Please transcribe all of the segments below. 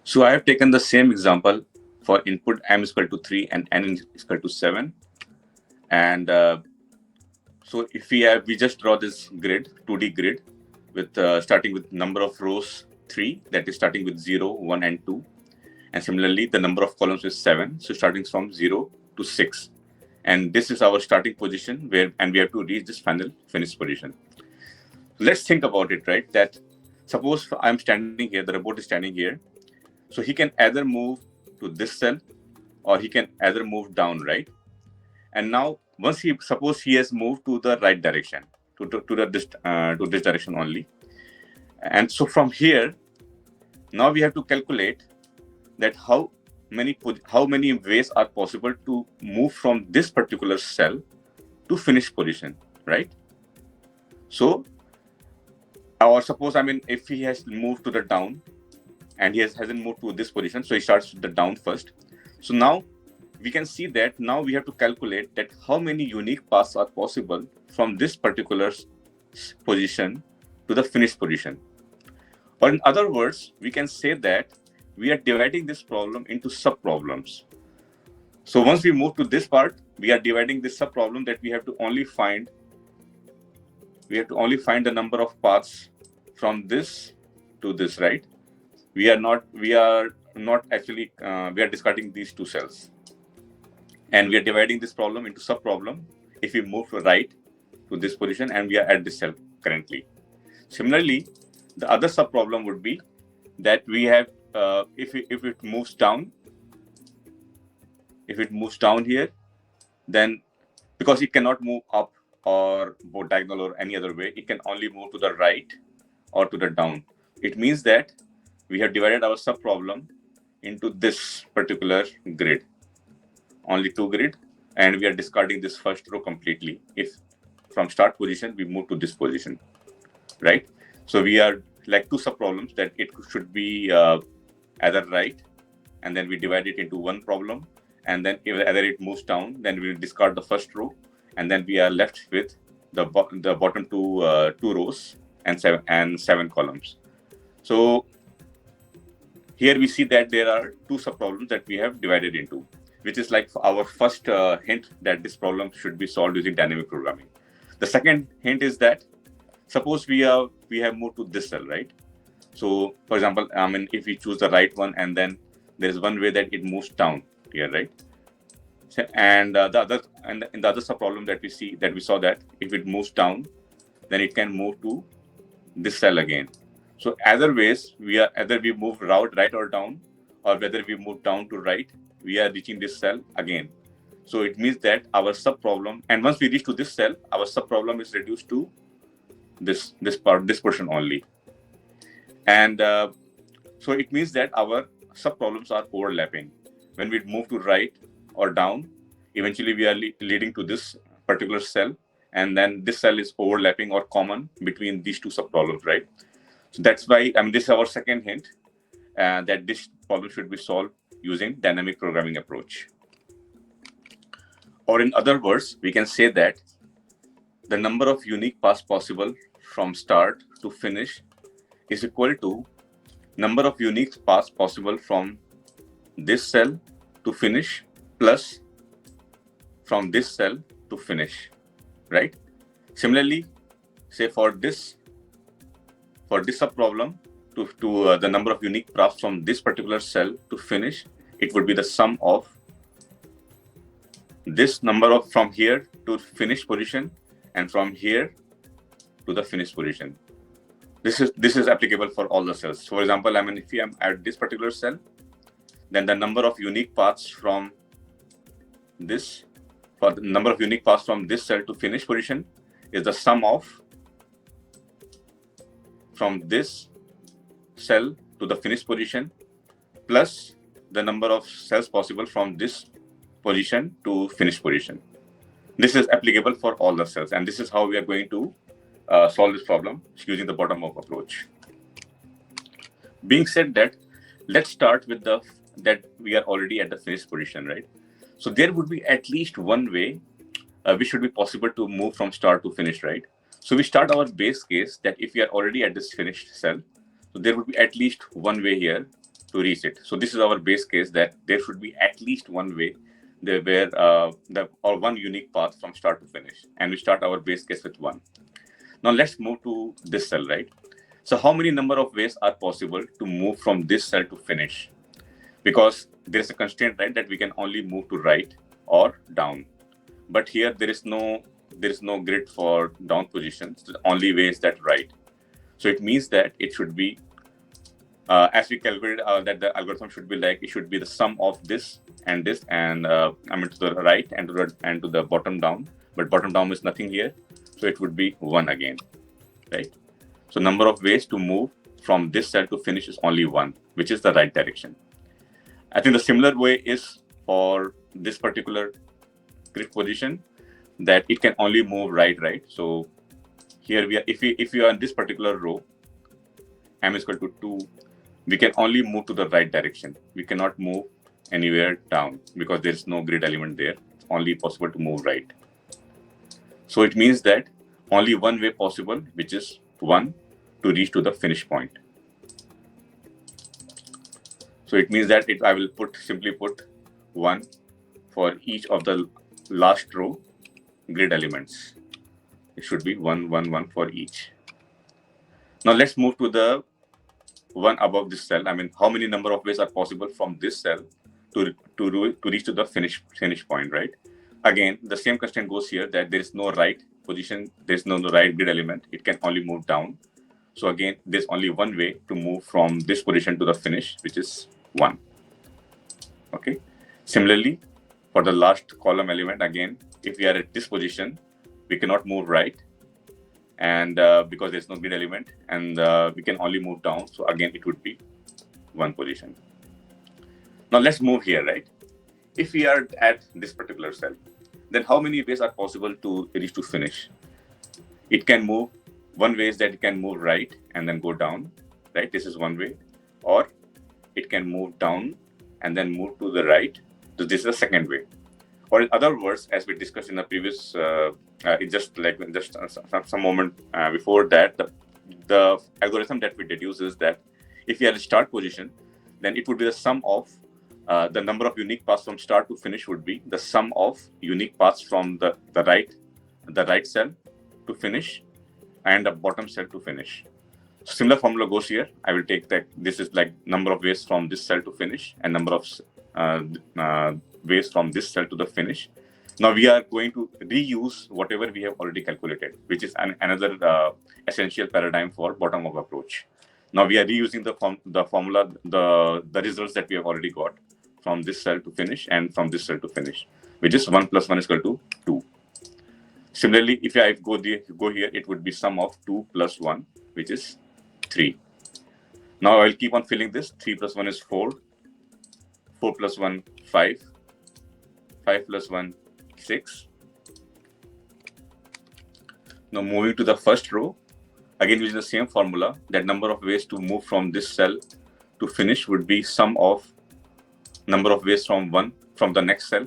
So I have taken the same example for input m is equal to 3 and n is equal to 7. And so if we just draw this grid, 2D grid, with starting with number of rows 3, that is starting with 0, 1, and 2. And similarly, the number of columns is 7, so starting from 0 to 6. And this is our starting position, and we have to reach this final finish position. Let's think about it, right? That suppose I'm standing here, the robot is standing here. So he can either move to this cell or he can either move down, right? And now, suppose he has moved to the right direction, to this direction only. And so from here, now we have to calculate that how many ways are possible to move from this particular cell to finish position, right? So, or suppose, if he has moved to the down and he hasn't moved to this position, so he starts with the down first. So now we can see that now we have to calculate that how many unique paths are possible from this particular position to the finished position. Or in other words, we can say that we are dividing this problem into sub-problems. So once we move to this part, we are dividing this sub-problem that we have to only find the number of paths from this to this, right? We are discarding these two cells. And we are dividing this problem into sub-problem if we move to right to this position and we are at this cell currently. Similarly, the other sub-problem would be that we have, if it moves down here, then because it cannot move up or go diagonal or any other way, it can only move to the right or to the down. It means that we have divided our sub-problem into this particular grid, only two grid, and we are discarding this first row completely. If from start position, we move to this position, right? So we are like two sub-problems that it should be either right, and then we divide it into one problem, and then if either it moves down, then we will discard the first row, and then we are left with the bottom two rows and seven columns. So here we see that there are two sub-problems that we have divided into, which is like our first hint that this problem should be solved using dynamic programming. The second hint is that suppose we have moved to this cell, right? So for example, if we choose the right one, and then there is one way that it moves down here, right? And in the other sub-problem that we saw that if it moves down, then it can move to this cell again. So either ways, either we move right or down, or whether we move down to right, we are reaching this cell again. So it means that our sub-problem, and once we reach to this cell, our sub-problem is reduced to this portion only. And so it means that our sub-problems are overlapping. When we move to right or down, eventually we are leading to this particular cell, and then this cell is overlapping or common between these two sub-problems, right? So that's why, this is our second hint, that this problem should be solved using dynamic programming approach. Or in other words, we can say that the number of unique paths possible from start to finish is equal to number of unique paths possible from this cell to finish plus from this cell to finish, right? Similarly, say for this sub-problem, to the number of unique paths from this particular cell to finish, it would be the sum of this number of from here to finish position and from here to the finish position. This is applicable for all the cells. So for example, if I am at this particular cell, then the number of unique paths from this cell to finish position is the sum of from this cell to the finish position plus the number of cells possible from this position to finish position. This is applicable for all the cells, and this is how we are going to solve this problem using the bottom-up approach. Being said that, let's start with that we are already at the finish position, right? So there would be at least one way which should be possible to move from start to finish, right? So we start our base case that if we are already at this finished cell, so there would be at least one way here to reach it. So this is our base case, that there should be at least one way there where or one unique path from start to finish, and we start our base case with one. Now let's move to this cell, right? So how many number of ways are possible to move from this cell to finish? Because there's a constraint, right, that we can only move to right or down. But here there is no grid for down positions. The only way is that right. So it means that it should be, as we calculated, that the algorithm should be like, it should be the sum of this, and I mean to the right and to the bottom down. But bottom down is nothing here, so it would be one again, right? So number of ways to move from this cell to finish is only one, which is the right direction. I think the similar way is for this particular grid position, that it can only move right. So here we are, if we are in this particular row, m is equal to 2, we can only move to the right direction. We cannot move anywhere down because there is no grid element there. It's only possible to move right. So it means that only one way possible, which is 1, to reach to the finish point. So it means that I will simply put 1 for each of the last row grid elements. It should be 1, 1, 1 for each. Now let's move to the one above this cell. I mean, how many number of ways are possible from this cell to reach to the finish point, right? Again, the same constraint goes here, that there is no right position, there is no right grid element. It can only move down. So again, there's only one way to move from this position to the finish, which is 1. Okay. Similarly, for the last column element, again, if we are at this position, we cannot move right, and because there's no grid element, and we can only move down. So again, it would be 1 position. Now let's move here, right? If we are at this particular cell, then how many ways are possible to reach to finish? It can move, one way is that it can move right and then go down, right? This is one way. Or it can move down and then move to the right. So this is the second way. Or in other words, as we discussed in the previous, some moment before that, the algorithm that we deduce is that if you have a start position, then it would be the sum of the number of unique paths from start to finish would be the sum of unique paths from the right cell to finish and the bottom cell to finish. Similar formula goes here. I will take that this is like number of ways from this cell to finish and number of ways from this cell to the finish. Now we are going to reuse whatever we have already calculated, which is another essential paradigm for bottom-up approach. Now we are reusing the formula, the results that we have already got from this cell to finish and from this cell to finish, which is 1 plus 1 is equal to 2. Similarly, if I go here, it would be sum of 2 plus 1, which is 3. Now I will keep on filling this. 3 plus 1 is 4. 4 plus 1, 5. 5 plus 1, 6. Now moving to the first row, again using the same formula, that number of ways to move from this cell to finish would be sum of number of ways from the next cell,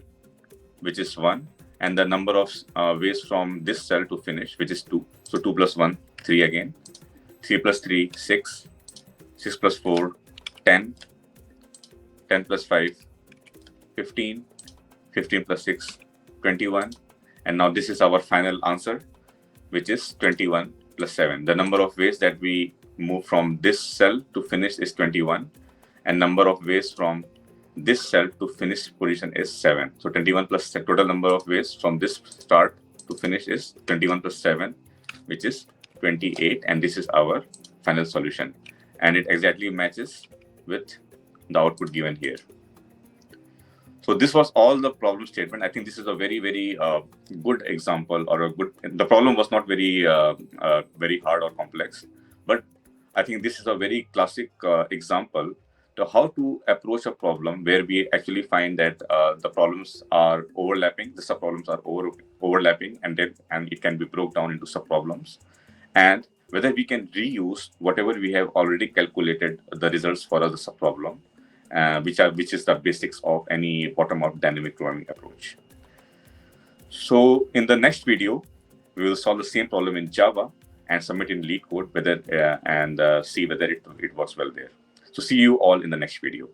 which is 1, and the number of ways from this cell to finish, which is 2. So 2 plus 1, 3 again. 3 plus 3, 6. 6 plus 4, 10. 10 plus 5, 15. 15 plus 6, 21. And now this is our final answer, which is 21 plus 7. The number of ways that we move from this cell to finish is 21. And number of ways from this cell to finish position is 7. So 21 plus the total number of ways from this start to finish is 21 plus 7, which is 28. And this is our final solution. And it exactly matches with the output given here. So this was all the problem statement. I think this is a very, very good example, or the problem was not very, very hard or complex, but I think this is a very classic example to how to approach a problem where we actually find that the problems are overlapping, the subproblems are overlapping, and it can be broken down into subproblems, and whether we can reuse whatever we have already calculated the results for the subproblem. Which is the basics of any bottom-up dynamic programming approach. So in the next video, we will solve the same problem in Java and submit in LeetCode and see whether it works well there. So see you all in the next video.